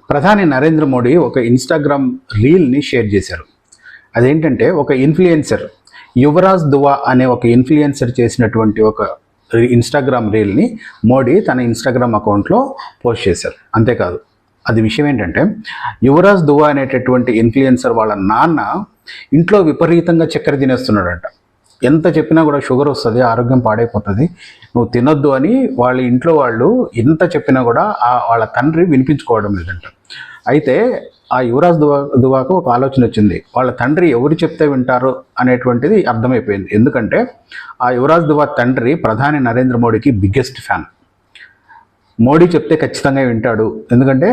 ప్రధాని నరేంద్ర మోడీ ఒక Instagram రీల్ని share చేశారు. అదేంటంటే ఒక ఇన్ఫ్లుయెన్సర్ యువరాజ్ దువా అనే ఒక ఇన్ఫ్లుయెన్సర్ చేసినటువంటి ఒక ఇన్స్టాగ్రామ్ రీల్ని మోడీ తన ఇన్స్టాగ్రామ్ అకౌంట్లో పోస్ట్ చేశారు. అంతేకాదు, అది విషయం ఏంటంటే యువరాజ్ దువా అనేటటువంటి ఇన్ఫ్లుయెన్సర్ వాళ్ళ నాన్న ఇంట్లో విపరీతంగా చక్కెర తినేస్తున్నాడంట. ఎంత చెప్పినా కూడా షుగర్ వస్తుంది, ఆరోగ్యం పాడైపోతుంది, నువ్వు తినొద్దు అని వాళ్ళ ఇంట్లో వాళ్ళు ఎంత చెప్పినా కూడా వాళ్ళ తండ్రి వినిపించుకోవడం లేదంట. అయితే ఆ యువరాజ్ దువాకు ఒక ఆలోచన వచ్చింది. వాళ్ళ తండ్రి ఎవరు చెప్తే వింటారు అనేటువంటిది అర్థమైపోయింది. ఎందుకంటే ఆ యువరాజ్ దువా తండ్రి ప్రధాని నరేంద్ర మోడీకి బిగ్గెస్ట్ ఫ్యాన్. మోడీ చెప్తే ఖచ్చితంగా వింటాడు. ఎందుకంటే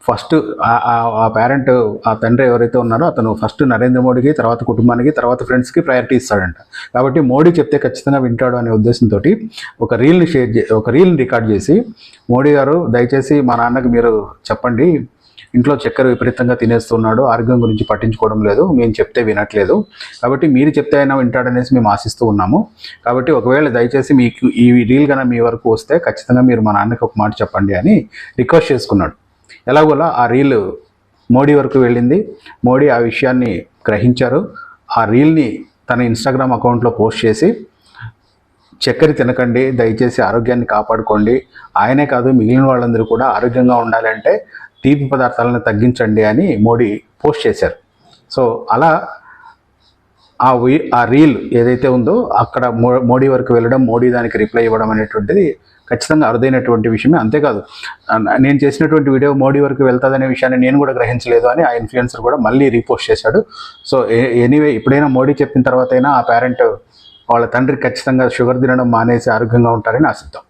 ఫస్ట్ ఆ పేరెంట్, ఆ తండ్రి ఎవరైతే ఉన్నారో అతను ఫస్ట్ నరేంద్ర మోడీకి, తర్వాత కుటుంబానికి, తర్వాత ఫ్రెండ్స్కి ప్రయారిటీ ఇస్తాడంట. కాబట్టి మోడీ చెప్తే ఖచ్చితంగా వింటాడు అనే ఉద్దేశంతో ఒక రీల్ని రికార్డ్ చేసి, మోడీ గారు దయచేసి మా నాన్నకి మీరు చెప్పండి, ఇంట్లో చక్కెర విపరీతంగా తినేస్తున్నాడు, ఆరోగ్యం గురించి పట్టించుకోవడం లేదు, మేము చెప్తే వినట్లేదు, కాబట్టి మీరు చెప్తే అయినా వింటాడనేసి మేము ఆశిస్తూ ఉన్నాము. కాబట్టి ఒకవేళ దయచేసి మీకు ఈ రీల్ కన్నా మీ వరకు వస్తే ఖచ్చితంగా మీరు మా నాన్నకి ఒక మాట చెప్పండి అని రిక్వెస్ట్ చేసుకున్నాడు. ఎలాగోలా ఆ రీల్ మోడీ వరకు వెళ్ళింది. మోడీ ఆ విషయాన్ని గ్రహించారు. ఆ రీల్ని తన ఇన్స్టాగ్రామ్ అకౌంట్లో పోస్ట్ చేసి, చక్కెర తినకండి, దయచేసి ఆరోగ్యాన్ని కాపాడుకోండి, ఆయనే కాదు మిగిలిన వాళ్ళందరూ కూడా ఆరోగ్యంగా ఉండాలంటే తీపి పదార్థాలను తగ్గించండి అని మోడీ పోస్ట్ చేశారు. సో అలా ఆ రీల్ ఏదైతే ఉందో అక్కడ మోడీ వరకు వెళ్ళడం, మోడీ దానికి రిప్లై ఇవ్వడం అనేటువంటిది ఖచ్చితంగా అరుదైనటువంటి విషయమే. అంతేకాదు, నేను చేసినటువంటి వీడియో మోడీ వరకు వెళ్తుందనే విషయాన్ని నేను కూడా గ్రహించలేదు అని ఆ ఇన్ఫ్లుయెన్సర్ కూడా మళ్ళీ రీపోస్ట్ చేశాడు. సో ఎనీవే, ఇప్పుడైనా మోడీ చెప్పిన తర్వాత అయినా ఆ పేరెంట్ వాళ్ళ తండ్రి ఖచ్చితంగా షుగర్ తినడం మానేసి ఆరోగ్యంగా ఉంటారని ఆశిద్దాం.